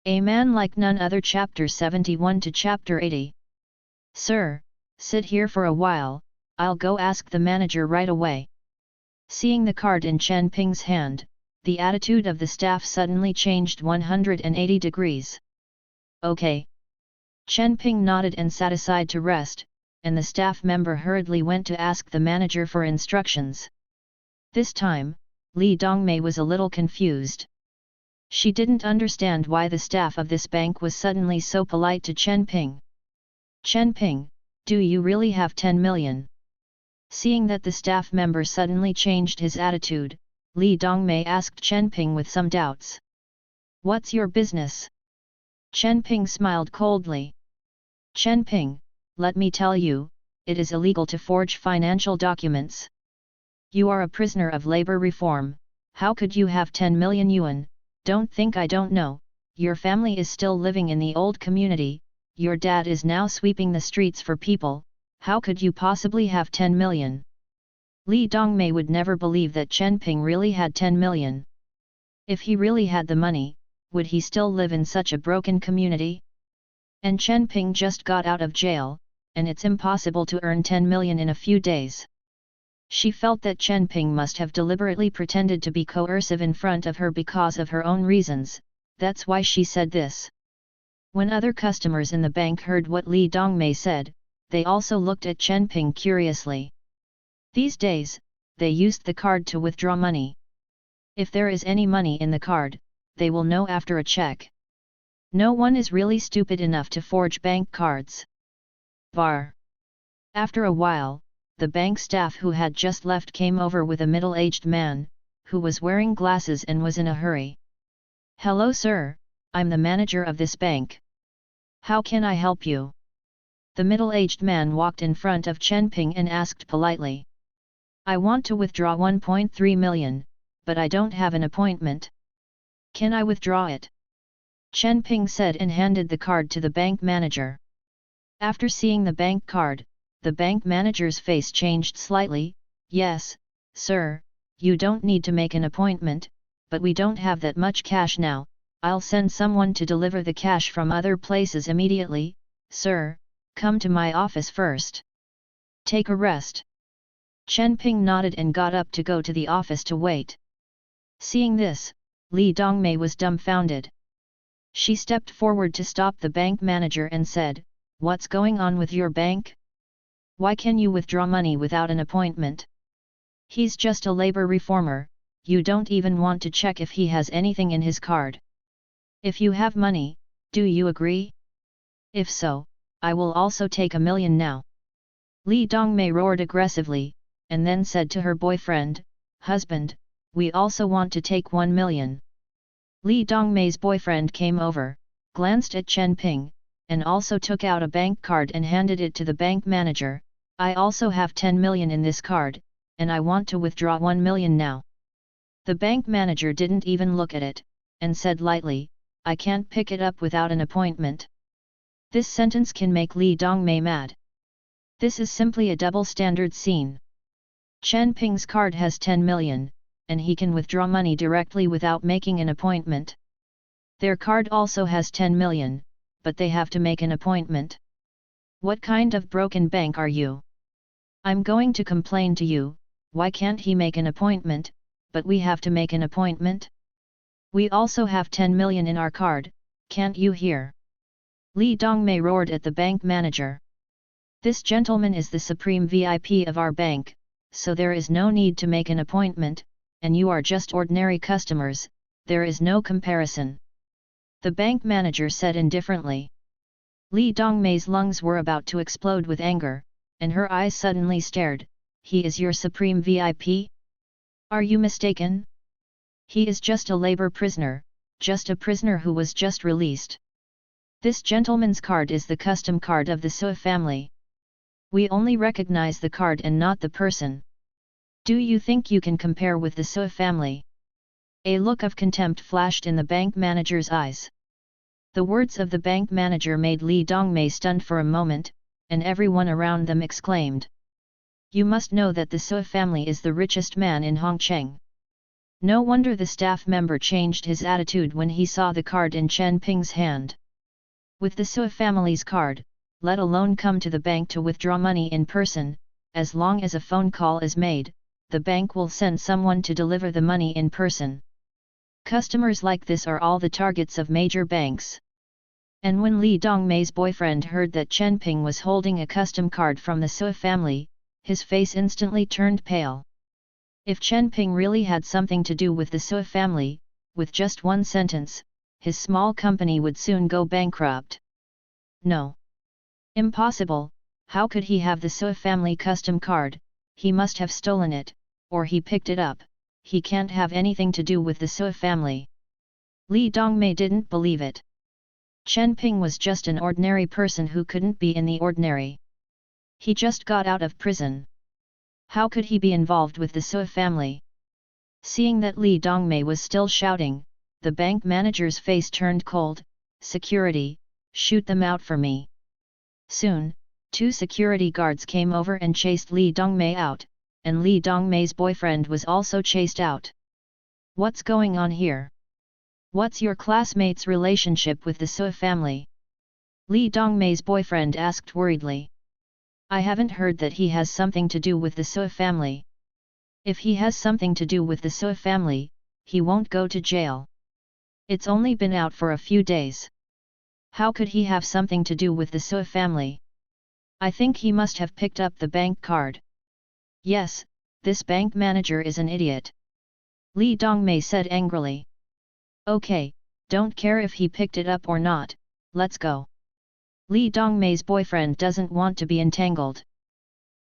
A Man Like None Other Chapter 71 to Chapter 80. Sir, sit here for a while, I'll go ask the manager right away. Seeing the card in Chen Ping's hand, the attitude of the staff suddenly changed 180 degrees. Okay. Chen Ping nodded and sat aside to rest, and the staff member hurriedly went to ask the manager for instructions. This time, Li Dongmei was a little confused. She didn't understand why the staff of this bank was suddenly so polite to Chen Ping. Chen Ping, do you really have 10 million? Seeing that the staff member suddenly changed his attitude, Li Dongmei asked Chen Ping with some doubts. What's your business? Chen Ping smiled coldly. Chen Ping, let me tell you, it is illegal to forge financial documents. You are a prisoner of labor reform, how could you have 10 million yuan? Don't think I don't know, your family is still living in the old community, your dad is now sweeping the streets for people, how could you possibly have 10 million? Li Dongmei would never believe that Chen Ping really had 10 million. If he really had the money, would he still live in such a broken community? And Chen Ping just got out of jail, and it's impossible to earn 10 million in a few days. She felt that Chen Ping must have deliberately pretended to be coercive in front of her because of her own reasons, that's why she said this. When other customers in the bank heard what Li Dongmei said, they also looked at Chen Ping curiously. These days, they used the card to withdraw money. If there is any money in the card, they will know after a check. No one is really stupid enough to forge bank cards. Bar. After a while, the bank staff who had just left came over with a middle-aged man, who was wearing glasses and was in a hurry. Hello sir, I'm the manager of this bank. How can I help you? The middle-aged man walked in front of Chen Ping and asked politely. I want to withdraw 1.3 million, but I don't have an appointment. Can I withdraw it? Chen Ping said and handed the card to the bank manager. After seeing the bank card, the bank manager's face changed slightly. Yes, sir, you don't need to make an appointment, but we don't have that much cash now, I'll send someone to deliver the cash from other places immediately. Sir, come to my office first. Take a rest. Chen Ping nodded and got up to go to the office to wait. Seeing this, Li Dongmei was dumbfounded. She stepped forward to stop the bank manager and said, What's going on with your bank? Why can you withdraw money without an appointment? He's just a labor reformer, you don't even want to check if he has anything in his card. If you have money, do you agree? If so, I will also take 1 million now. Li Dongmei roared aggressively, and then said to her boyfriend, Husband, we also want to take 1 million. Li Dongmei's boyfriend came over, glanced at Chen Ping, and also took out a bank card and handed it to the bank manager. I also have 10 million in this card, and I want to withdraw 1 million now. The bank manager didn't even look at it, and said lightly, I can't pick it up without an appointment. This sentence can make Li Dongmei mad. This is simply a double standard scene. Chen Ping's card has 10 million, and he can withdraw money directly without making an appointment. Their card also has 10 million, but they have to make an appointment. What kind of broken bank are you? I'm going to complain to you, why can't he make an appointment, but we have to make an appointment? We also have 10 million in our card, can't you hear? Li Dongmei roared at the bank manager. This gentleman is the supreme VIP of our bank, so there is no need to make an appointment, and you are just ordinary customers, there is no comparison. The bank manager said indifferently. Li Dongmei's lungs were about to explode with anger, and her eyes suddenly stared, he is your supreme VIP? Are you mistaken? He is just a labor prisoner, just a prisoner who was just released. This gentleman's card is the custom card of the Sui family. We only recognize the card and not the person. Do you think you can compare with the Sui family? A look of contempt flashed in the bank manager's eyes. The words of the bank manager made Li Dongmei stunned for a moment, and everyone around them exclaimed. You must know that the Sui family is the richest man in Hongcheng. No wonder the staff member changed his attitude when he saw the card in Chen Ping's hand. With the Sui family's card, let alone come to the bank to withdraw money in person, as long as a phone call is made, the bank will send someone to deliver the money in person. Customers like this are all the targets of major banks. And when Li Dongmei's boyfriend heard that Chen Ping was holding a custom card from the Sui family, his face instantly turned pale. If Chen Ping really had something to do with the Sui family, with just one sentence, his small company would soon go bankrupt. No. Impossible, how could he have the Sui family custom card? He must have stolen it, or he picked it up. He can't have anything to do with the Sui family. Li Dongmei didn't believe it. Chen Ping was just an ordinary person who couldn't be in the ordinary. He just got out of prison. How could he be involved with the Sui family? Seeing that Li Dongmei was still shouting, the bank manager's face turned cold. Security, shoot them out for me. Soon, 2 security guards came over and chased Li Dongmei out, and Li Dongmei's boyfriend was also chased out. What's going on here? What's your classmate's relationship with the Sui family? Li Dongmei's boyfriend asked worriedly. I haven't heard that he has something to do with the Sui family. If he has something to do with the Sui family, he won't go to jail. It's only been out for a few days. How could he have something to do with the Sui family? I think he must have picked up the bank card. Yes, this bank manager is an idiot. Li Dongmei said angrily. Okay, don't care if he picked it up or not, let's go. Li Dongmei's boyfriend doesn't want to be entangled.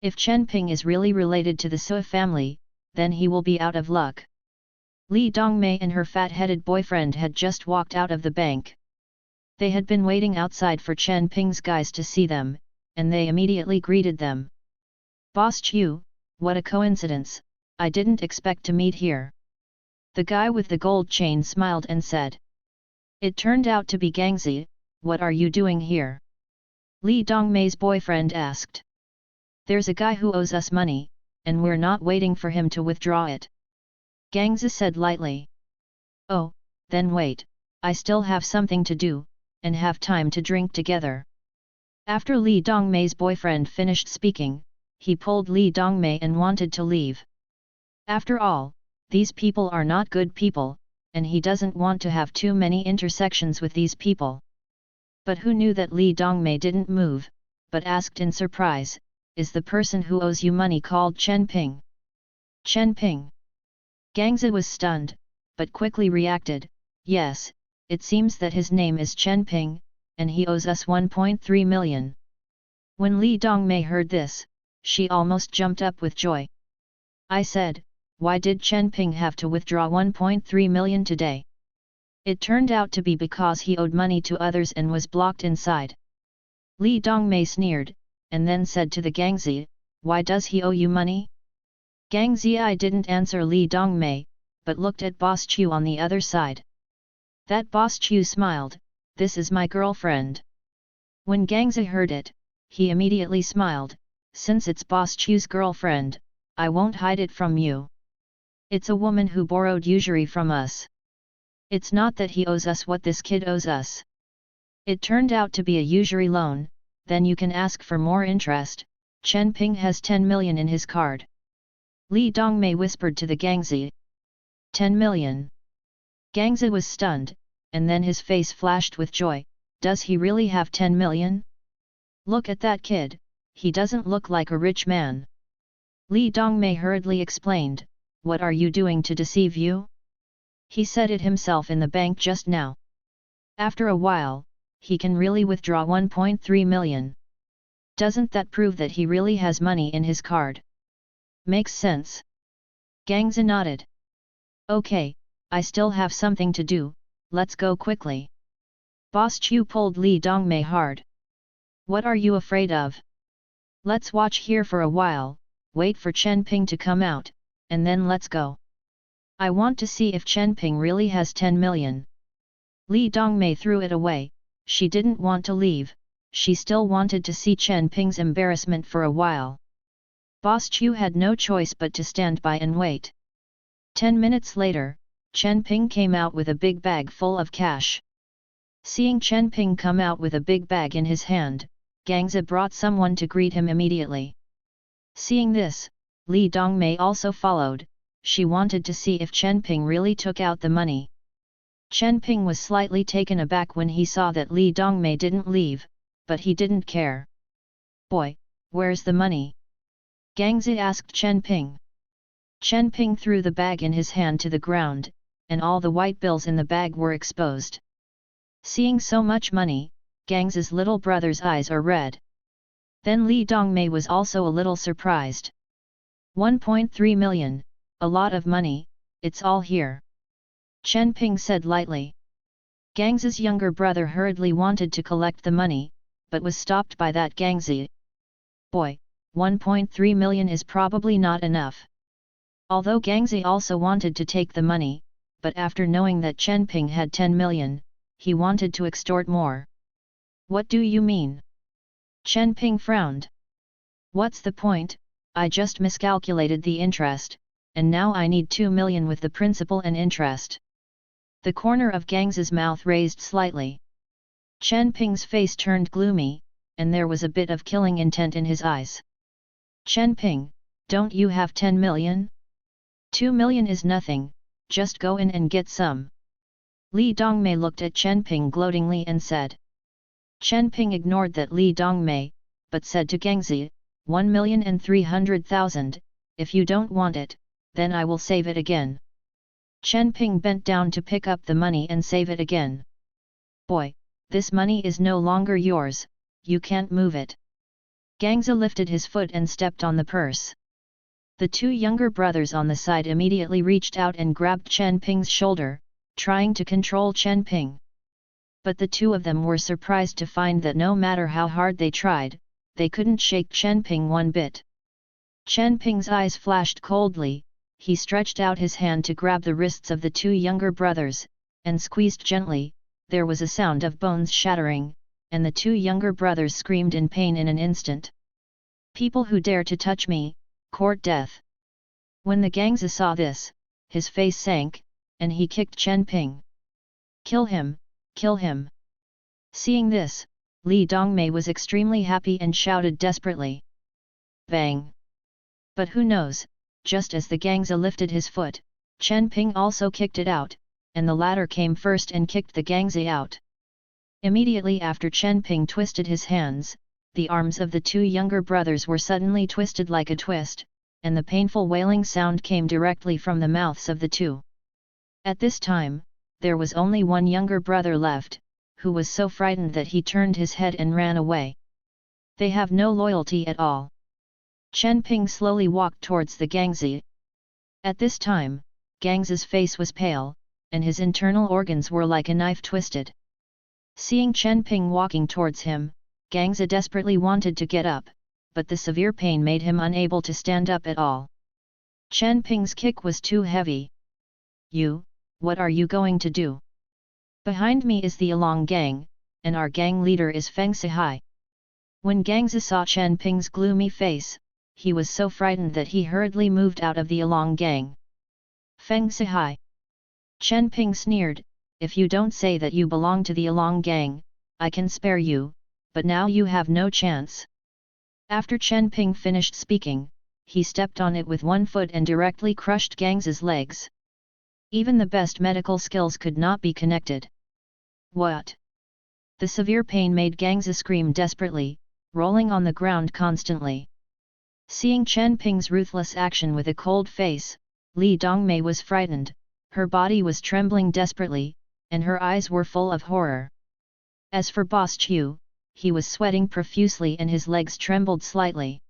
If Chen Ping is really related to the Sui family, then he will be out of luck. Li Dongmei and her fat-headed boyfriend had just walked out of the bank. They had been waiting outside for Chen Ping's guys to see them, and they immediately greeted them. Boss Chu, what a coincidence, I didn't expect to meet here. The guy with the gold chain smiled and said. It turned out to be Gangzi, what are you doing here? Li Dongmei's boyfriend asked. There's a guy who owes us money, and we're not waiting for him to withdraw it. Gangzi said lightly. Oh, then wait, I still have something to do, and have time to drink together. After Li Dongmei's boyfriend finished speaking, he pulled Li Dongmei and wanted to leave. After all, these people are not good people, and he doesn't want to have too many intersections with these people. But who knew that Li Dongmei didn't move, but asked in surprise, is the person who owes you money called Chen Ping? Chen Ping? Gangzi was stunned, but quickly reacted, yes, it seems that his name is Chen Ping, and he owes us 1.3 million. When Li Dongmei heard this, she almost jumped up with joy. I said, why did Chen Ping have to withdraw 1.3 million today? It turned out to be because he owed money to others and was blocked inside. Li Dongmei sneered, and then said to the Gangzi, why does he owe you money? Gangzi didn't answer Li Dongmei, but looked at Boss Chu on the other side. That Boss Chu smiled, this is my girlfriend. When Gangzi heard it, he immediately smiled, since it's Boss Chu's girlfriend, I won't hide it from you. It's a woman who borrowed usury from us. It's not that he owes us what this kid owes us. It turned out to be a usury loan, then you can ask for more interest. Chen Ping has 10 million in his card. Li Dongmei whispered to the Gangzi. 10 million. Gangzi was stunned, and then his face flashed with joy, does he really have 10 million? Look at that kid, he doesn't look like a rich man. Li Dongmei hurriedly explained, what are you doing to deceive you? He said it himself in the bank just now. After a while, he can really withdraw 1.3 million. Doesn't that prove that he really has money in his card? Makes sense. Gangzi nodded. Okay, I still have something to do, let's go quickly. Boss Chu pulled Li Dongmei hard. What are you afraid of? Let's watch here for a while, wait for Chen Ping to come out, and then let's go. I want to see if Chen Ping really has 10 million. Li Dongmei threw it away, she didn't want to leave, she still wanted to see Chen Ping's embarrassment for a while. Boss Chu had no choice but to stand by and wait. 10 minutes later, Chen Ping came out with a big bag full of cash. Seeing Chen Ping come out with a big bag in his hand, Gangzi brought someone to greet him immediately. Seeing this, Li Dongmei also followed. She wanted to see if Chen Ping really took out the money. Chen Ping was slightly taken aback when he saw that Li Dongmei didn't leave, but he didn't care. "Boy, where's the money?" Gangzi asked Chen Ping. Chen Ping threw the bag in his hand to the ground, and all the white bills in the bag were exposed. Seeing so much money, Gangzi's little brother's eyes are red. Then Li Dongmei was also a little surprised. 1.3 million, a lot of money, it's all here. Chen Ping said lightly. Gangzi's younger brother hurriedly wanted to collect the money, but was stopped by that Gangzi. "Boy, 1.3 million is probably not enough." Although Gangzi also wanted to take the money, but after knowing that Chen Ping had 10 million, he wanted to extort more. "What do you mean?" Chen Ping frowned. "What's the point? I just miscalculated the interest, and now I need 2 million with the principal and interest." The corner of Gangzi's mouth raised slightly. Chen Ping's face turned gloomy, and there was a bit of killing intent in his eyes. "Chen Ping, don't you have 10 million? 2 million is nothing, just go in and get some." Li Dongmei looked at Chen Ping gloatingly and said. Chen Ping ignored that Li Dongmei, but said to Gangzi, 1,300,000, if you don't want it, then I will save it again. Chen Ping bent down to pick up the money and save it again. "Boy, this money is no longer yours, you can't move it." Gangzi lifted his foot and stepped on the purse. The two younger brothers on the side immediately reached out and grabbed Chen Ping's shoulder, trying to control Chen Ping. But the two of them were surprised to find that no matter how hard they tried, they couldn't shake Chen Ping one bit. Chen Ping's eyes flashed coldly. He stretched out his hand to grab the wrists of the two younger brothers, and squeezed gently. There was a sound of bones shattering, and the two younger brothers screamed in pain in an instant. "People who dare to touch me, court death." When the Gangzi saw this, his face sank, and he kicked Chen Ping. "Kill him, kill him." Seeing this, Li Dongmei was extremely happy and shouted desperately. Bang! But who knows? Just as the Gangzi lifted his foot, Chen Ping also kicked it out, and the latter came first and kicked the Gangzi out. Immediately after Chen Ping twisted his hands, the arms of the two younger brothers were suddenly twisted like a twist, and the painful wailing sound came directly from the mouths of the two. At this time, there was only one younger brother left, who was so frightened that he turned his head and ran away. They have no loyalty at all. Chen Ping slowly walked towards the Gangzi. At this time, Gangzi's face was pale, and his internal organs were like a knife twisted. Seeing Chen Ping walking towards him, Gangzi desperately wanted to get up, but the severe pain made him unable to stand up at all. Chen Ping's kick was too heavy. "You, what are you going to do? Behind me is the Along gang, and our gang leader is Feng Sihai." When Gangzi saw Chen Ping's gloomy face, he was so frightened that he hurriedly moved out of the Along gang. "Feng Sihai." Chen Ping sneered, "If you don't say that you belong to the Along gang, I can spare you, but now you have no chance." After Chen Ping finished speaking, he stepped on it with one foot and directly crushed Gangzi's legs. Even the best medical skills could not be connected. "What?" The severe pain made Gangzi scream desperately, rolling on the ground constantly. Seeing Chen Ping's ruthless action with a cold face, Li Dongmei was frightened, her body was trembling desperately, and her eyes were full of horror. As for Boss Chu, he was sweating profusely and his legs trembled slightly.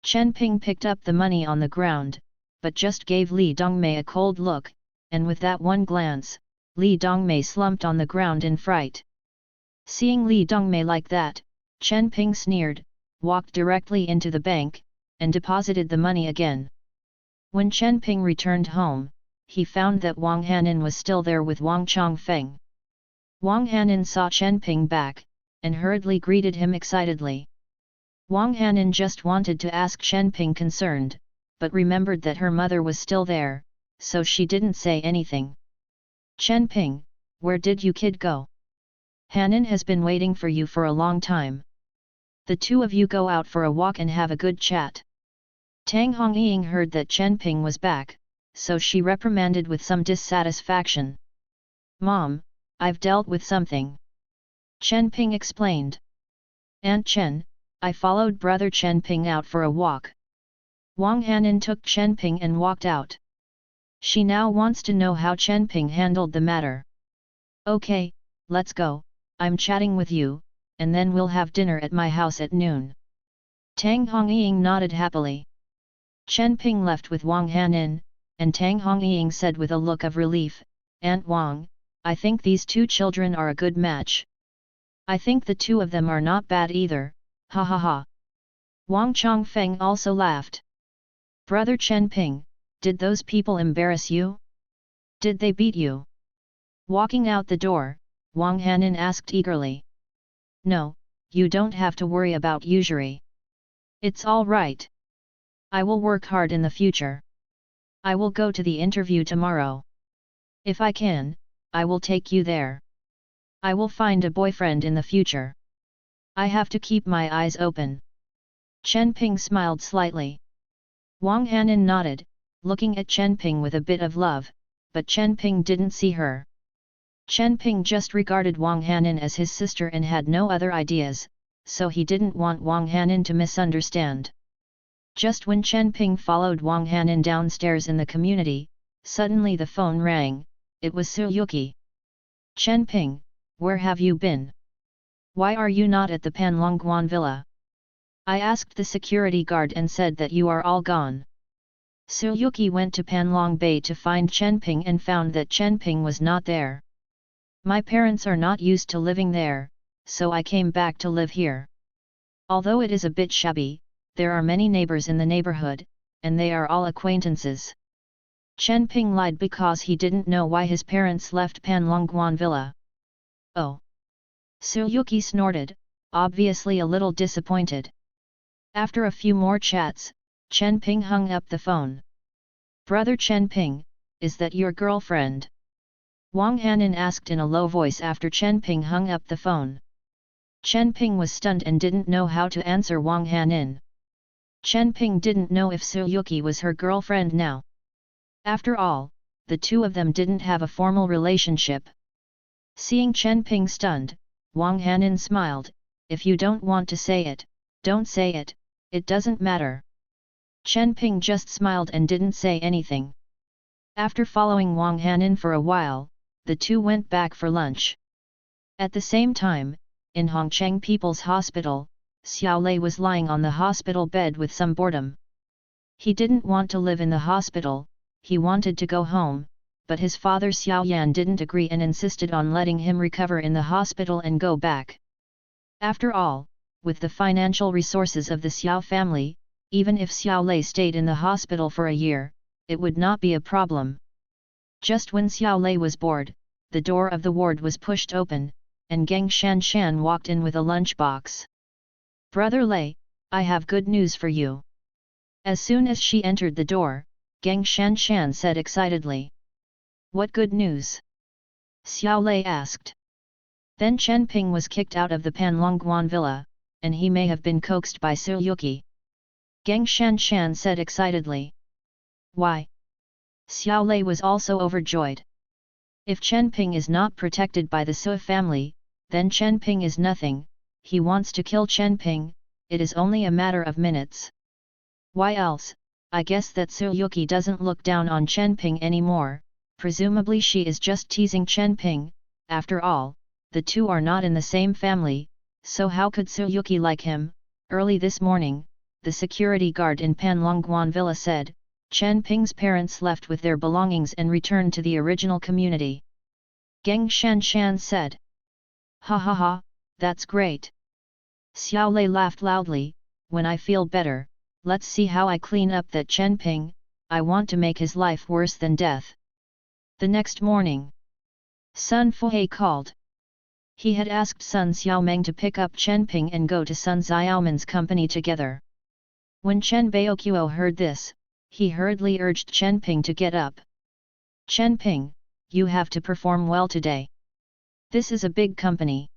Chen Ping picked up the money on the ground, but just gave Li Dongmei a cold look, and with that one glance, Li Dongmei slumped on the ground in fright. Seeing Li Dongmei like that, Chen Ping sneered, walked directly into the bank, and deposited the money again. When Chen Ping returned home, he found that Wang Hanin was still there with Wang Chongfeng. Wang Hanin saw Chen Ping back, and hurriedly greeted him excitedly. Wang Hanin just wanted to ask Chen Ping concerned, but remembered that her mother was still there, so she didn't say anything. Chen Ping, where did you kid go? Hanan has been waiting for you for a long time. The two of you go out for a walk and have a good chat. Tang Hongying heard that Chen Ping was back, so she reprimanded with some dissatisfaction. Mom, I've dealt with something. Chen Ping explained. Aunt Chen, I followed brother Chen Ping out for a walk. Wang Hanan took Chen Ping and walked out. She now wants to know how Chen Ping handled the matter. Okay, let's go, I'm chatting with you, and then we'll have dinner at my house at noon. Tang Hongying nodded happily. Chen Ping left with Wang Hanan, and Tang Hongying said with a look of relief, Aunt Wang, I think these two children are a good match. I think the two of them are not bad either, ha ha ha. Wang Chongfeng also laughed. Brother Chen Ping, did those people embarrass you? Did they beat you? Walking out the door, Wang Hanan asked eagerly. No, you don't have to worry about usury. It's all right. I will work hard in the future. I will go to the interview tomorrow. If I can, I will take you there. I will find a boyfriend in the future. I have to keep my eyes open. Chen Ping smiled slightly. Wang Hanan nodded, looking at Chen Ping with a bit of love, but Chen Ping didn't see her. Chen Ping just regarded Wang Hanan as his sister and had no other ideas, so he didn't want Wang Hanan to misunderstand. Just when Chen Ping followed Wang Hanan downstairs in the community, suddenly the phone rang. It was Su Yuki. Chen Ping, where have you been? Why are you not at the Panlongguan villa? I asked the security guard and said that you are all gone. Su Yuki went to Panlong Bay to find Chen Ping and found that Chen Ping was not there. My parents are not used to living there, so I came back to live here. Although it is a bit shabby, there are many neighbors in the neighborhood, and they are all acquaintances. Chen Ping lied because he didn't know why his parents left Panlongguan villa. Oh! Su Yuki snorted, obviously a little disappointed. After a few more chats, Chen Ping hung up the phone. Brother Chen Ping, is that your girlfriend? Wang Hanan asked in a low voice after Chen Ping hung up the phone. Chen Ping was stunned and didn't know how to answer Wang Hanan. Chen Ping didn't know if Su Yuki was her girlfriend now. After all, the two of them didn't have a formal relationship. Seeing Chen Ping stunned, Wang Hanan smiled, if you don't want to say it, don't say it, it doesn't matter. Chen Ping just smiled and didn't say anything. After following Wang Hanan for a while, the two went back for lunch. At the same time, in Hongcheng People's Hospital, Xiao Lei was lying on the hospital bed with some boredom. He didn't want to live in the hospital, he wanted to go home, but his father Xiao Yan didn't agree and insisted on letting him recover in the hospital and go back. After all, with the financial resources of the Xiao family, even if Xiao Lei stayed in the hospital for a year, it would not be a problem. Just when Xiao Lei was bored, the door of the ward was pushed open, and Geng Shanshan walked in with a lunchbox. Brother Lei, I have good news for you. As soon as she entered the door, Geng Shanshan said excitedly. What good news? Xiao Lei asked. Then Chen Ping was kicked out of the Panlongguan villa, and he may have been coaxed by Su Yuki. Geng Shanshan said excitedly. Why? Xiao Lei was also overjoyed. If Chen Ping is not protected by the Su family, then Chen Ping is nothing, he wants to kill Chen Ping, it is only a matter of minutes. Why else, I guess that Su Yuki doesn't look down on Chen Ping anymore, presumably she is just teasing Chen Ping, after all, the two are not in the same family, so how could Su Yuki like him? Early this morning, the security guard in Panlongguan villa said, Chen Ping's parents left with their belongings and returned to the original community. Geng Shanshan said. Ha ha ha, that's great. Xiao Lei laughed loudly, when I feel better, let's see how I clean up that Chen Ping, I want to make his life worse than death. The next morning, Sun Fuhe called. He had asked Sun Xiaomeng to pick up Chen Ping and go to Sun Xiaoman's company together. When Chen Baoqiu heard this, he hurriedly urged Chen Ping to get up. Chen Ping, you have to perform well today. This is a big company.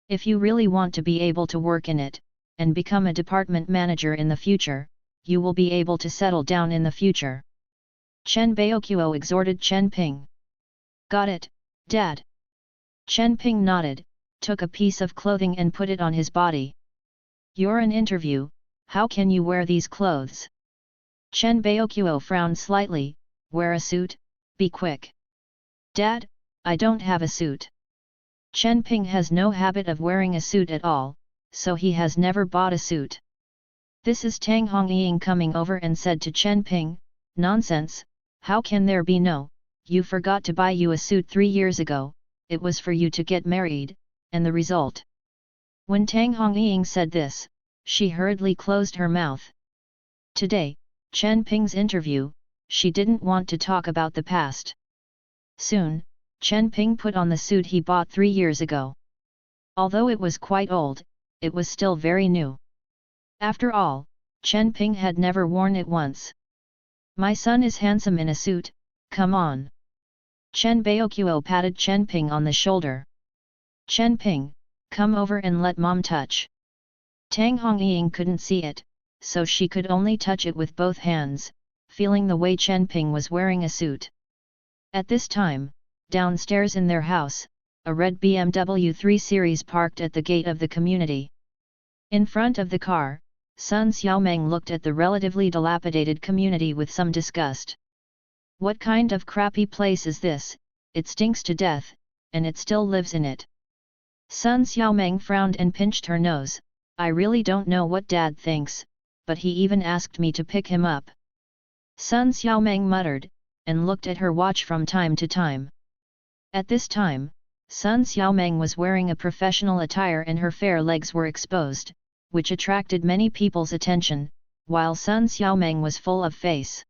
If you really want to be able to work in it, and become a department manager in the future, you will be able to settle down in the future. Chen Baoqiu exhorted Chen Ping. Got it, Dad. Chen Ping nodded, took a piece of clothing and put it on his body. You're an interview, how can you wear these clothes? Chen Baoqiu frowned slightly, wear a suit, be quick. Dad, I don't have a suit. Chen Ping has no habit of wearing a suit at all, so he has never bought a suit. This is Tang Hongying coming over and said to Chen Ping, nonsense, how can there be no, you forgot to buy you a suit 3 years ago, it was for you to get married, and the result. When Tang Hongying said this, she hurriedly closed her mouth. Today, Chen Ping's interview, she didn't want to talk about the past. Soon, Chen Ping put on the suit he bought 3 years ago. Although it was quite old, it was still very new. After all, Chen Ping had never worn it once. My son is handsome in a suit, come on. Chen Baoqiu patted Chen Ping on the shoulder. Chen Ping, come over and let mom touch. Tang Hongying couldn't see it, so she could only touch it with both hands, feeling the way Chen Ping was wearing a suit. At this time, downstairs in their house, a red BMW 3 Series parked at the gate of the community. In front of the car, Sun Xiaomeng looked at the relatively dilapidated community with some disgust. What kind of crappy place is this? It stinks to death, and it still lives in it. Sun Xiaomeng frowned and pinched her nose. I really don't know what Dad thinks, but he even asked me to pick him up. Sun Xiaomeng muttered, and looked at her watch from time to time. At this time, Sun Xiaomeng was wearing a professional attire and her fair legs were exposed, which attracted many people's attention, while Sun Xiaomeng was full of face.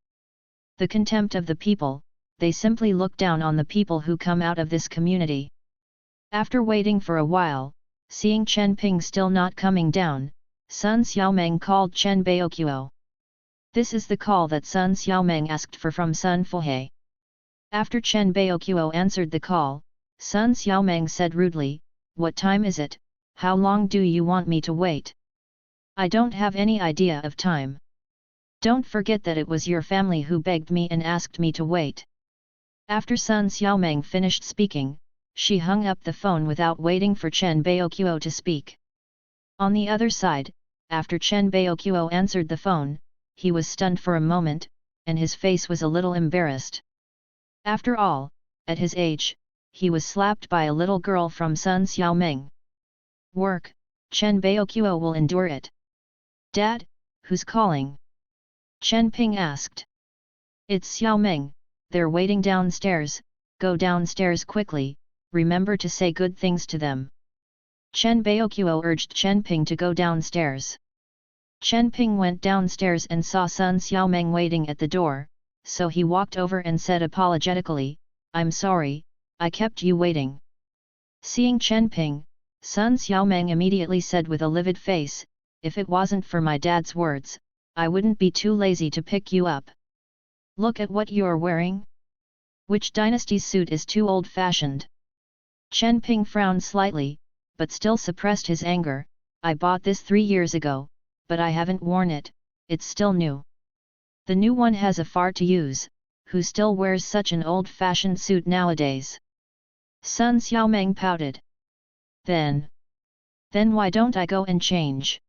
The contempt of the people, they simply look down on the people who come out of this community. After waiting for a while, seeing Chen Ping still not coming down, Sun Xiaomeng called Chen Baoqiu. This is the call that Sun Xiaomeng asked for from Sun Fuhe. After Chen Baoqiu answered the call, Sun Xiaomeng said rudely, what time is it, how long do you want me to wait? I don't have any idea of time. Don't forget that it was your family who begged me and asked me to wait. After Sun Xiaomeng finished speaking, she hung up the phone without waiting for Chen Baoqiu to speak. On the other side, after Chen Baoqiu answered the phone, he was stunned for a moment, and his face was a little embarrassed. After all, at his age, he was slapped by a little girl from Sun Xiaomeng. Work, Chen Baoqiu will endure it. Dad, who's calling? Chen Ping asked. It's Xiaomeng, they're waiting downstairs, go downstairs quickly, remember to say good things to them. Chen Baoqiu urged Chen Ping to go downstairs. Chen Ping went downstairs and saw Sun Xiaomeng waiting at the door, so he walked over and said apologetically, I'm sorry, I kept you waiting. Seeing Chen Ping, Sun Xiaomeng immediately said with a livid face, if it wasn't for my dad's words, I wouldn't be too lazy to pick you up. Look at what you're wearing. Which dynasty's suit is too old-fashioned? Chen Ping frowned slightly, but still suppressed his anger. I bought this 3 years ago, but I haven't worn it, it's still new. The new one has a far to use, who still wears such an old-fashioned suit nowadays? Sun Xiaomeng pouted. Then why don't I go and change?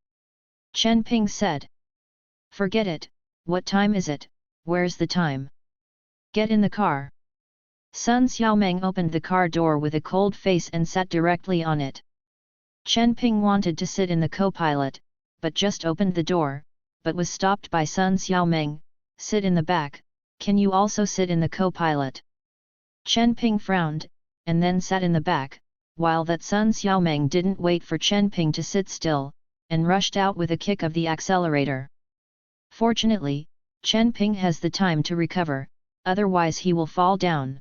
Chen Ping said. Forget it, what time is it, where's the time? Get in the car. Sun Xiaomeng opened the car door with a cold face and sat directly on it. Chen Ping wanted to sit in the co-pilot, but just opened the door, but was stopped by Sun Xiaomeng, sit in the back, can you also sit in the co-pilot? Chen Ping frowned, and then sat in the back, while that Sun Xiaomeng didn't wait for Chen Ping to sit still, and rushed out with a kick of the accelerator. Fortunately, Chen Ping has the time to recover, otherwise he will fall down.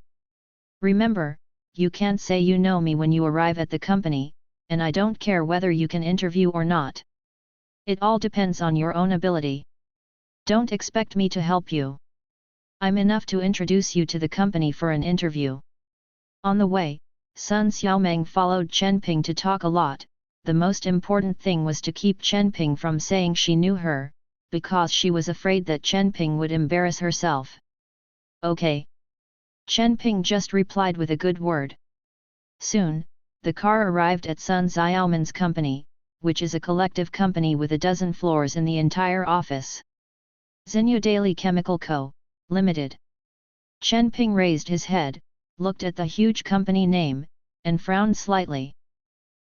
Remember, you can't say you know me when you arrive at the company, and I don't care whether you can interview or not. It all depends on your own ability. Don't expect me to help you. I'm enough to introduce you to the company for an interview. On the way, Sun Xiaomeng followed Chen Ping to talk a lot. The most important thing was to keep Chen Ping from saying she knew her, because she was afraid that Chen Ping would embarrass herself. Okay. Chen Ping just replied with a good word. Soon, the car arrived at Sun Xiaomen's company, which is a collective company with a dozen floors in the entire office. Xinyu Daily Chemical Co., Limited. Chen Ping raised his head, looked at the huge company name, and frowned slightly.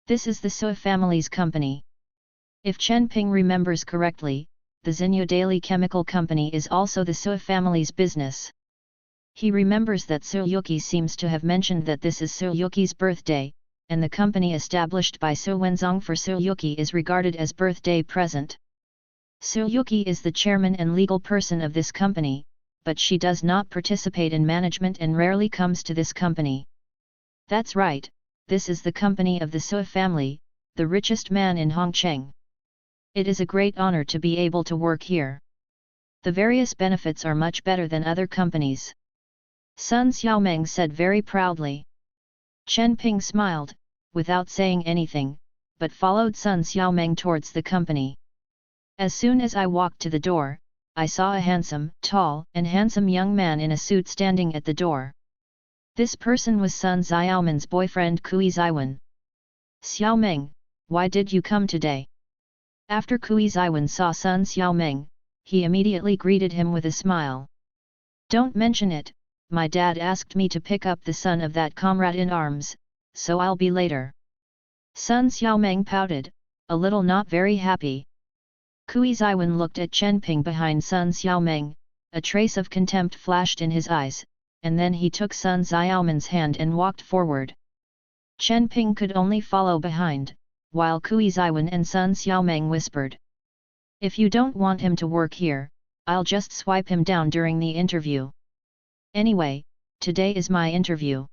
This is the Sui family's company. If Chen Ping remembers correctly, the Xinyu Daily Chemical Company is also the Sui family's business. He remembers that Su Yuki seems to have mentioned that this is Su Yuki's birthday, and the company established by Su Wenzong for Su Yuki is regarded as birthday present. Su Yuki is the chairman and legal person of this company, but she does not participate in management and rarely comes to this company. That's right, this is the company of the Sui family, the richest man in Hongcheng. It is a great honor to be able to work here. The various benefits are much better than other companies. Sun Xiaomeng said very proudly. Chen Ping smiled, without saying anything, but followed Sun Xiaomeng towards the company. As soon as I walked to the door, I saw a tall and handsome young man in a suit standing at the door. This person was Sun Xiaomen's boyfriend Kui Ziwen. Xiaomeng, why did you come today? After Kui Ziwen saw Sun Xiaomeng, he immediately greeted him with a smile. Don't mention it, my dad asked me to pick up the son of that comrade in arms, so I'll be later. Sun Xiaomeng pouted, a little not very happy. Kui Ziwen looked at Chen Ping behind Sun Xiaomeng, a trace of contempt flashed in his eyes, and then he took Sun Xiaomen's hand and walked forward. Chen Ping could only follow behind, while Kui Ziwen and Sun Xiaomeng whispered. If you don't want him to work here, I'll just swipe him down during the interview. Anyway, today is my interview.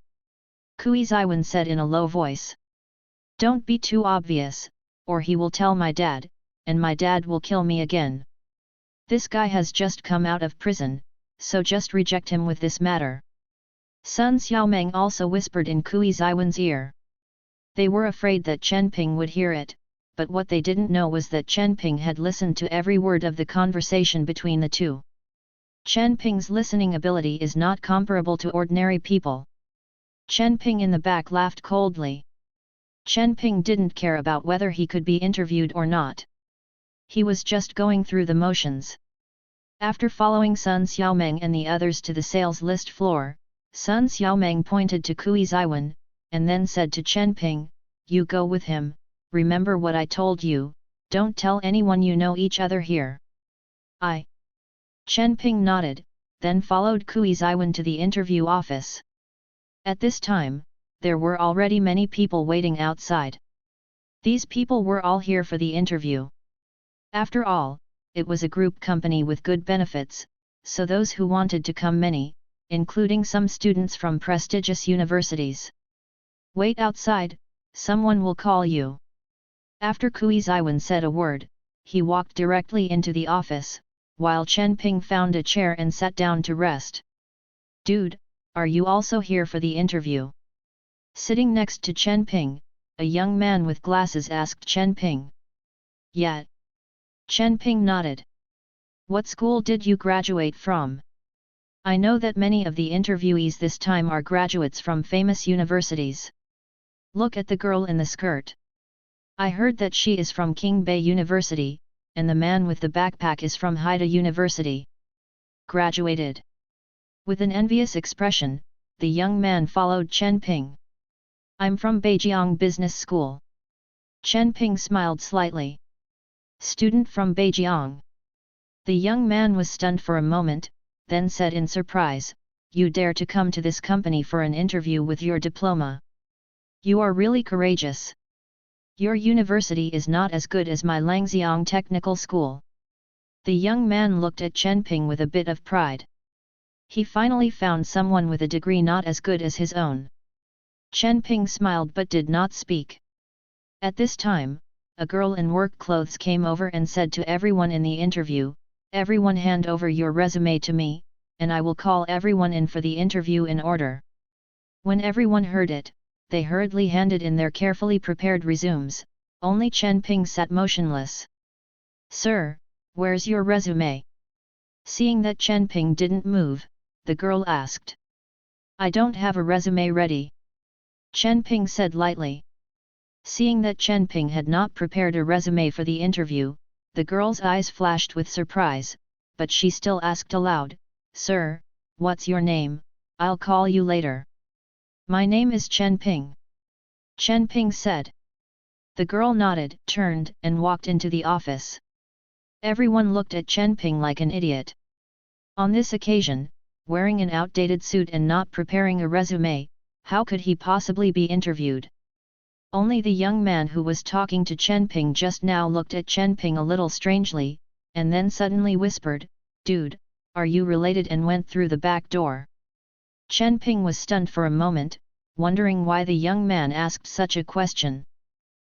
Kui Ziwen said in a low voice. Don't be too obvious, or he will tell my dad, and my dad will kill me again. This guy has just come out of prison, so just reject him with this matter. Sun Xiaomeng also whispered in Kui Ziwen's ear. They were afraid that Chen Ping would hear it, but what they didn't know was that Chen Ping had listened to every word of the conversation between the two. Chen Ping's listening ability is not comparable to ordinary people. Chen Ping in the back laughed coldly. Chen Ping didn't care about whether he could be interviewed or not. He was just going through the motions. After following Sun Xiaomeng and the others to the sales list floor, Sun Xiaomeng pointed to Kui Ziwen, and then said to Chen Ping, you go with him, remember what I told you, don't tell anyone you know each other here. Chen Ping nodded, then followed Kui Ziwen to the interview office. At this time, there were already many people waiting outside. These people were all here for the interview. After all, it was a group company with good benefits, so those who wanted to come many, including some students from prestigious universities. Wait outside, someone will call you. After Kui Ziwen said a word, he walked directly into the office, while Chen Ping found a chair and sat down to rest. Dude, are you also here for the interview? Sitting next to Chen Ping, a young man with glasses asked Chen Ping. Yeah. Chen Ping nodded. What school did you graduate from? I know that many of the interviewees this time are graduates from famous universities. Look at the girl in the skirt. I heard that she is from Qingbei University, and the man with the backpack is from Haida University. Graduated. With an envious expression, the young man followed Chen Ping. I'm from Beijiang Business School. Chen Ping smiled slightly. Student from Beijiang. The young man was stunned for a moment, then said in surprise, you dare to come to this company for an interview with your diploma. You are really courageous. Your university is not as good as my Langxiang Technical School. The young man looked at Chen Ping with a bit of pride. He finally found someone with a degree not as good as his own. Chen Ping smiled but did not speak. At this time, a girl in work clothes came over and said to everyone in the interview, everyone hand over your resume to me, and I will call everyone in for the interview in order." When everyone heard it, they hurriedly handed in their carefully prepared resumes. Only Chen Ping sat motionless. "Sir, where's your resume?" Seeing that Chen Ping didn't move, the girl asked. "I don't have a resume ready," Chen Ping said lightly. Seeing that Chen Ping had not prepared a resume for the interview, the girl's eyes flashed with surprise, but she still asked aloud, "Sir, what's your name? I'll call you later." "My name is Chen Ping," Chen Ping said. The girl nodded, turned, and walked into the office. Everyone looked at Chen Ping like an idiot. On this occasion, wearing an outdated suit and not preparing a resume, how could he possibly be interviewed? Only the young man who was talking to Chen Ping just now looked at Chen Ping a little strangely, and then suddenly whispered, "Dude, are you related?" and went through the back door. Chen Ping was stunned for a moment, wondering why the young man asked such a question.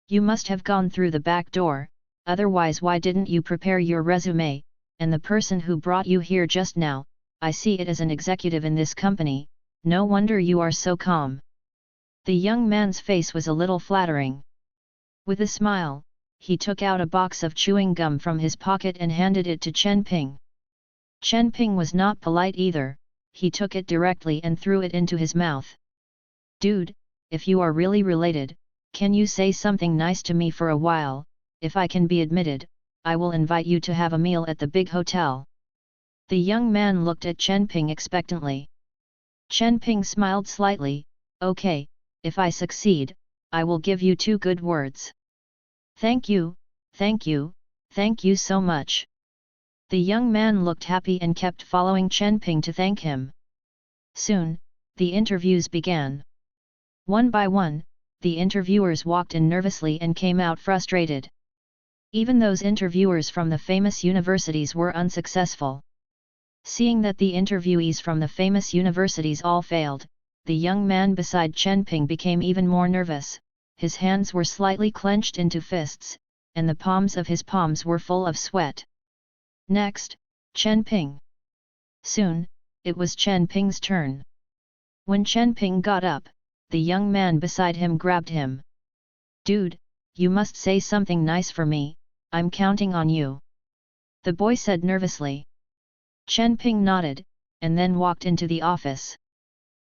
"You must have gone through the back door, otherwise why didn't you prepare your resume? And the person who brought you here just now, I see it as an executive in this company, no wonder you are so calm." The young man's face was a little flattering. With a smile, he took out a box of chewing gum from his pocket and handed it to Chen Ping. Chen Ping was not polite either, he took it directly and threw it into his mouth. "Dude, if you are really related, can you say something nice to me for a while? If I can be admitted, I will invite you to have a meal at the big hotel." The young man looked at Chen Ping expectantly. Chen Ping smiled slightly, "Okay, if I succeed, I will give you 2 good words." "Thank you, thank you, thank you so much." The young man looked happy and kept following Chen Ping to thank him. Soon, the interviews began. One by one, the interviewers walked in nervously and came out frustrated. Even those interviewers from the famous universities were unsuccessful. Seeing that the interviewees from the famous universities all failed, the young man beside Chen Ping became even more nervous, his hands were slightly clenched into fists, and the palms of his palms were full of sweat. Next, Chen Ping. Soon, it was Chen Ping's turn. When Chen Ping got up, the young man beside him grabbed him. "Dude, you must say something nice for me, I'm counting on you," the boy said nervously. Chen Ping nodded, and then walked into the office.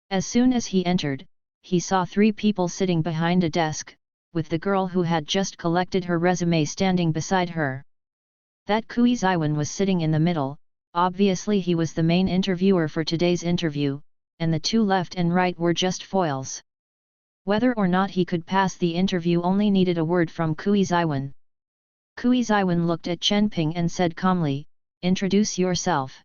As soon as he entered, he saw 3 people sitting behind a desk, with the girl who had just collected her resume standing beside her. That Kui Ziwen was sitting in the middle, obviously he was the main interviewer for today's interview, and the 2 left and right were just foils. Whether or not he could pass the interview only needed a word from Kui Ziwen. Kui Ziwen looked at Chen Ping and said calmly, "Introduce yourself."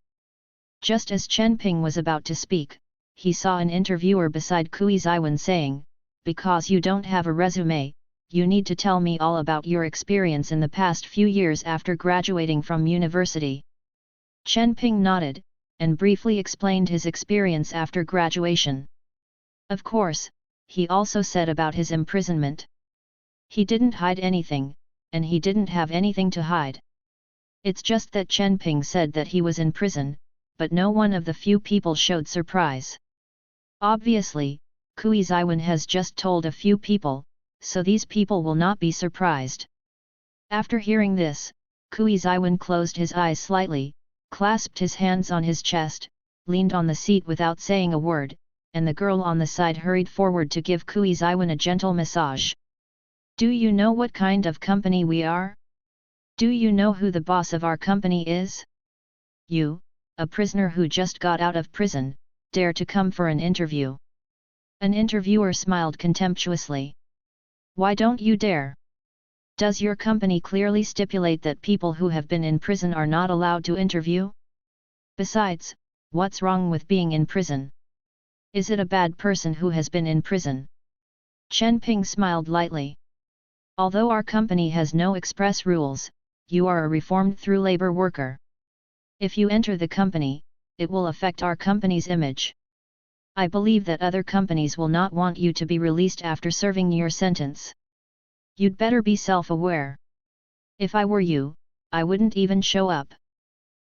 Just as Chen Ping was about to speak, he saw an interviewer beside Kui Ziwen saying, "Because you don't have a resume, you need to tell me all about your experience in the past few years after graduating from university." Chen Ping nodded, and briefly explained his experience after graduation. Of course, he also said about his imprisonment. He didn't hide anything, and he didn't have anything to hide. It's just that Chen Ping said that he was in prison, but no one of the few people showed surprise. Obviously, Kui Ziwen has just told a few people, so these people will not be surprised. After hearing this, Kui Ziwen closed his eyes slightly, clasped his hands on his chest, leaned on the seat without saying a word, and the girl on the side hurried forward to give Kui Ziwen a gentle massage. "Do you know what kind of company we are? Do you know who the boss of our company is? You, a prisoner who just got out of prison, dare to come for an interview?" An interviewer smiled contemptuously. "Why don't you dare? Does your company clearly stipulate that people who have been in prison are not allowed to interview? Besides, what's wrong with being in prison? Is it a bad person who has been in prison?" Chen Ping smiled lightly. "Although our company has no express rules, you are a reformed through labor worker. If you enter the company, it will affect our company's image. I believe that other companies will not want you to be released after serving your sentence. You'd better be self-aware. If I were you, I wouldn't even show up."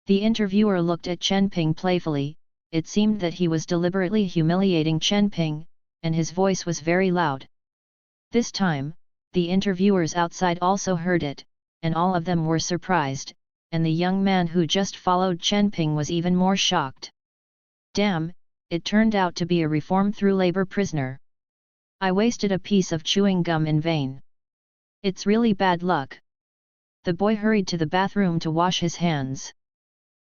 The interviewer looked at Chen Ping playfully, it seemed that he was deliberately humiliating Chen Ping, and his voice was very loud. This time, the interviewers outside also heard it, and all of them were surprised, and the young man who just followed Chen Ping was even more shocked. Damn, it turned out to be a reform through labor prisoner. I wasted a piece of chewing gum in vain. It's really bad luck. The boy hurried to the bathroom to wash his hands.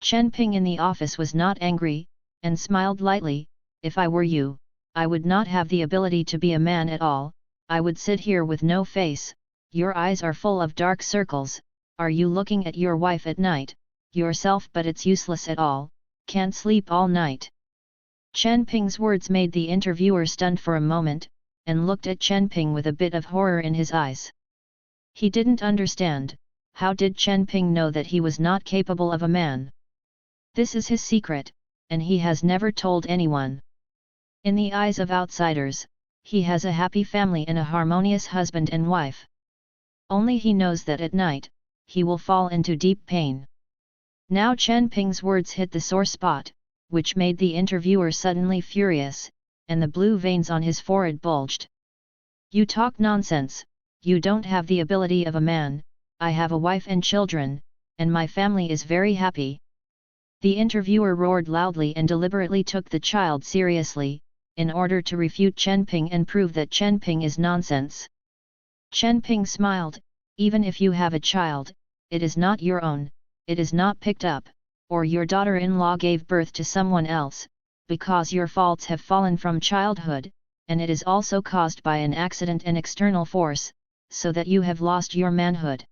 Chen Ping in the office was not angry, and smiled lightly. If I were you, I would not have the ability to be a man at all, I would sit here with no face. Your eyes are full of dark circles. Are you looking at your wife at night, yourself? But it's useless at all, can't sleep all night. Chen Ping's words made the interviewer stunned for a moment, and looked at Chen Ping with a bit of horror in his eyes. He didn't understand, how did Chen Ping know that he was not capable of a man? This is his secret, and he has never told anyone. In the eyes of outsiders, he has a happy family and a harmonious husband and wife. Only he knows that at night, he will fall into deep pain. Now Chen Ping's words hit the sore spot, which made the interviewer suddenly furious, and the blue veins on his forehead bulged. You talk nonsense, you don't have the ability of a man, I have a wife and children, and my family is very happy. The interviewer roared loudly and deliberately took the child seriously, in order to refute Chen Ping and prove that Chen Ping is nonsense. Chen Ping smiled, even if you have a child, it is not your own, it is not picked up, or your daughter-in-law gave birth to someone else, because your faults have fallen from childhood, and it is also caused by an accident and external force, so that you have lost your manhood.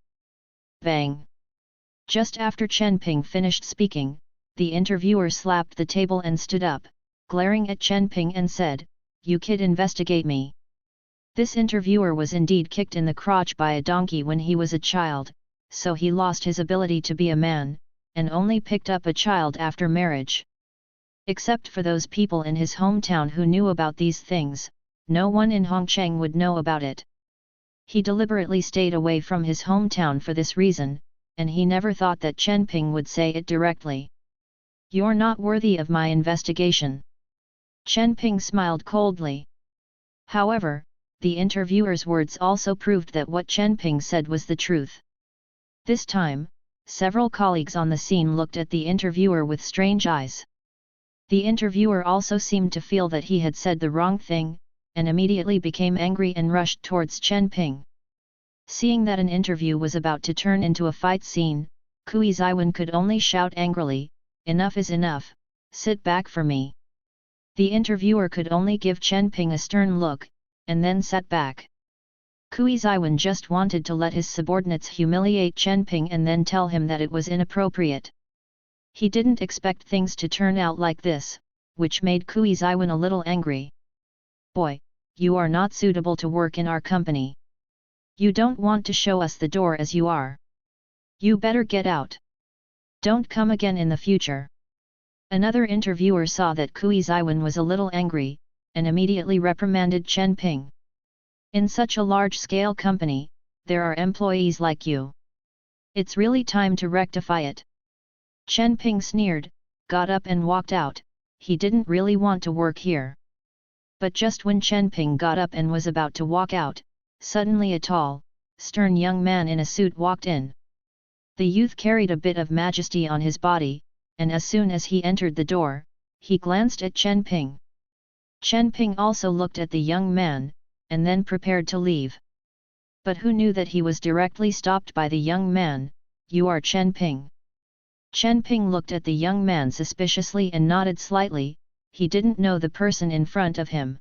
Bang! Just after Chen Ping finished speaking, the interviewer slapped the table and stood up, glaring at Chen Ping and said, "You kid, investigate me." This interviewer was indeed kicked in the crotch by a donkey when he was a child, so he lost his ability to be a man, and only picked up a child after marriage. Except for those people in his hometown who knew about these things, no one in Hongcheng would know about it. He deliberately stayed away from his hometown for this reason, and he never thought that Chen Ping would say it directly. You're not worthy of my investigation. Chen Ping smiled coldly. However, the interviewer's words also proved that what Chen Ping said was the truth. This time, several colleagues on the scene looked at the interviewer with strange eyes. The interviewer also seemed to feel that he had said the wrong thing, and immediately became angry and rushed towards Chen Ping. Seeing that an interview was about to turn into a fight scene, Kui Ziwen could only shout angrily, "Enough is enough, sit back for me." The interviewer could only give Chen Ping a stern look, and then sat back. Kui Ziwen just wanted to let his subordinates humiliate Chen Ping and then tell him that it was inappropriate. He didn't expect things to turn out like this, which made Kui Ziwen a little angry. "Boy, you are not suitable to work in our company. You don't want to show us the door as you are. You better get out. Don't come again in the future." Another interviewer saw that Kui Ziwen was a little angry, and immediately reprimanded Chen Ping. "In such a large-scale company, there are employees like you. It's really time to rectify it." Chen Ping sneered, got up and walked out. He didn't really want to work here. But just when Chen Ping got up and was about to walk out, suddenly a tall, stern young man in a suit walked in. The youth carried a bit of majesty on his body, and as soon as he entered the door, he glanced at Chen Ping. Chen Ping also looked at the young man, and then prepared to leave. But who knew that he was directly stopped by the young man? "You are Chen Ping." Chen Ping looked at the young man suspiciously and nodded slightly. He didn't know the person in front of him.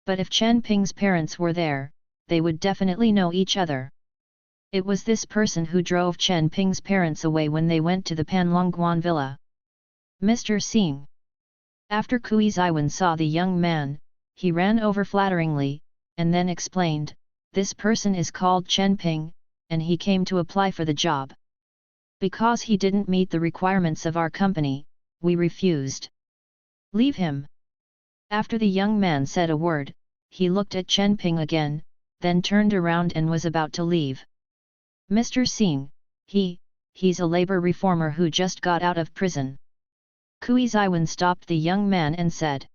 But if Chen Ping's parents were there, they would definitely know each other. It was this person who drove Chen Ping's parents away when they went to the Panlongguan villa. "Mr. Xing." After Kui Ziwen saw the young man, he ran over flatteringly, and then explained, "This person is called Chen Ping, and he came to apply for the job. Because he didn't meet the requirements of our company, we refused. Leave him." After the young man said a word, he looked at Chen Ping again, then turned around and was about to leave. "Mr. Xing, he's a labor reformer who just got out of prison." Kui Ziwen stopped the young man and said.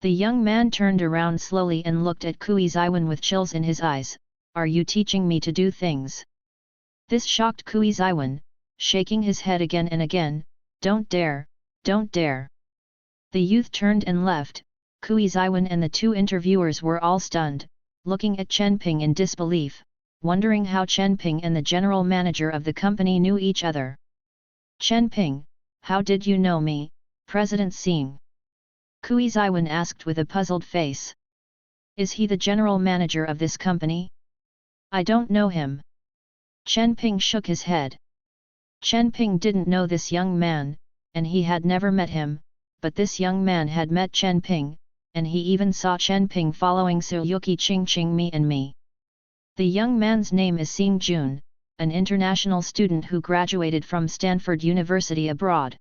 The young man turned around slowly and looked at Kui Ziwen with chills in his eyes. Are you teaching me to do things? This shocked Kui Ziwen, shaking his head again and again. Don't dare, don't dare. The youth turned and left. Kui Ziwen and the two interviewers were all stunned, looking at Chen Ping in disbelief, wondering how Chen Ping and the general manager of the company knew each other. Chen Ping, how did you know me, President Xing? Kui Ziwen asked with a puzzled face. Is he the general manager of this company? I don't know him. Chen Ping shook his head. Chen Ping didn't know this young man, and he had never met him, but this young man had met Chen Ping, and he even saw Chen Ping following Suyuki Ching Me and Me. The young man's name is Xing Jun, an international student who graduated from Stanford University abroad.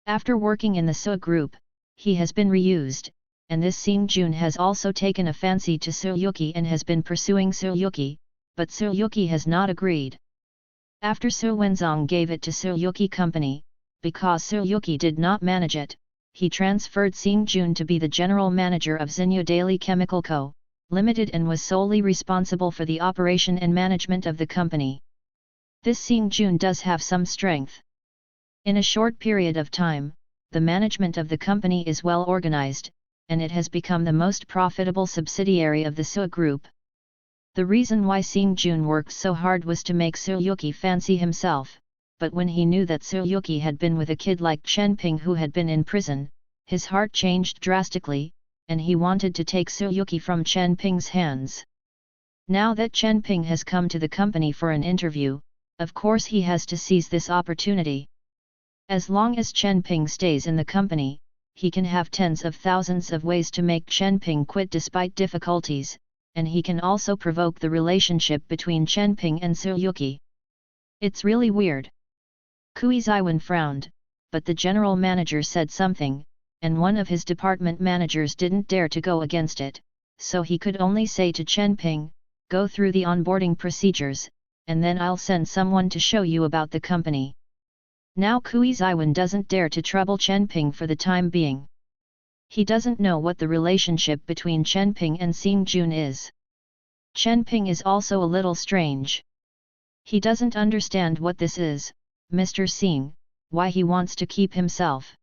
After working in the Su group, he has been reused, and this Xing Jun has also taken a fancy to Suyuki and has been pursuing Suyuki, but Suyuki has not agreed. After Su Wenzong gave it to Suyuki Company, because Suyuki did not manage it, he transferred Xing Jun to be the general manager of Xinyu Daily Chemical Co., Limited and was solely responsible for the operation and management of the company. This Xing Jun does have some strength. In a short period of time, the management of the company is well organized, and it has become the most profitable subsidiary of the Su Group. The reason why Xing Jun worked so hard was to make Suyuki fancy himself, but when he knew that Suyuki had been with a kid like Chen Ping who had been in prison, his heart changed drastically, and he wanted to take Suyuki from Chen Ping's hands. Now that Chen Ping has come to the company for an interview, of course he has to seize this opportunity. As long as Chen Ping stays in the company, he can have tens of thousands of ways to make Chen Ping quit despite difficulties, and he can also provoke the relationship between Chen Ping and Suyuki. It's really weird. Kui Ziwen frowned, but the general manager said something, and one of his department managers didn't dare to go against it, so he could only say to Chen Ping, go through the onboarding procedures, and then I'll send someone to show you about the company. Now Kui Ziwen doesn't dare to trouble Chen Ping for the time being. He doesn't know what the relationship between Chen Ping and Xing Jun is. Chen Ping is also a little strange. He doesn't understand what this is, Mr. Xing, why he wants to keep himself.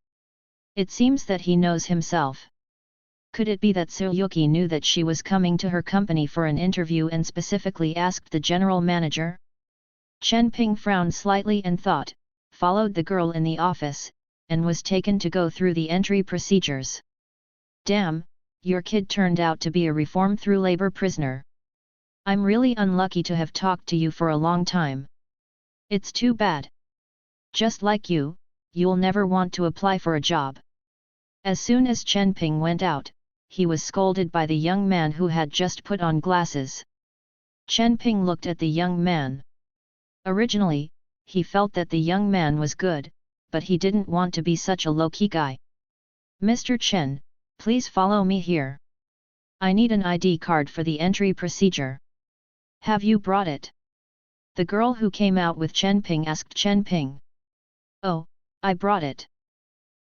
It seems that he knows himself. Could it be that Suyuki knew that she was coming to her company for an interview and specifically asked the general manager? Chen Ping frowned slightly and thought, followed the girl in the office, and was taken to go through the entry procedures. Damn, your kid turned out to be a reform-through labor prisoner. I'm really unlucky to have talked to you for a long time. It's too bad. Just like you, you'll never want to apply for a job. As soon as Chen Ping went out, he was scolded by the young man who had just put on glasses. Chen Ping looked at the young man. Originally, he felt that the young man was good, but he didn't want to be such a low-key guy. Mr. Chen, please follow me here. I need an ID card for the entry procedure. Have you brought it? The girl who came out with Chen Ping asked Chen Ping. Oh, I brought it.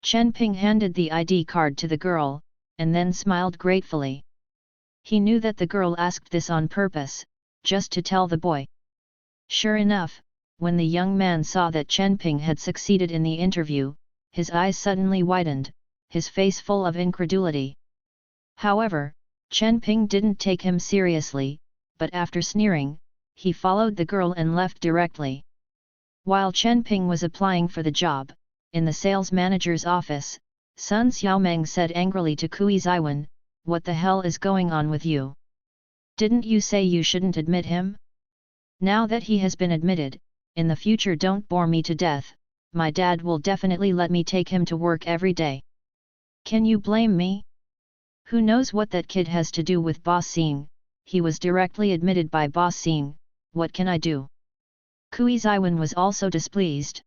Chen Ping handed the ID card to the girl, and then smiled gratefully. He knew that the girl asked this on purpose, just to tell the boy. Sure enough, when the young man saw that Chen Ping had succeeded in the interview, his eyes suddenly widened, his face full of incredulity. However, Chen Ping didn't take him seriously, but after sneering, he followed the girl and left directly. While Chen Ping was applying for the job, in the sales manager's office, Sun Xiaomeng said angrily to Kui Ziwen, "What the hell is going on with you? Didn't you say you shouldn't admit him? Now that he has been admitted, in the future don't bore me to death, my dad will definitely let me take him to work every day. Can you blame me? Who knows what that kid has to do with Boss Xing, he was directly admitted by Boss Xing, what can I do?" Kui Ziwen was also displeased.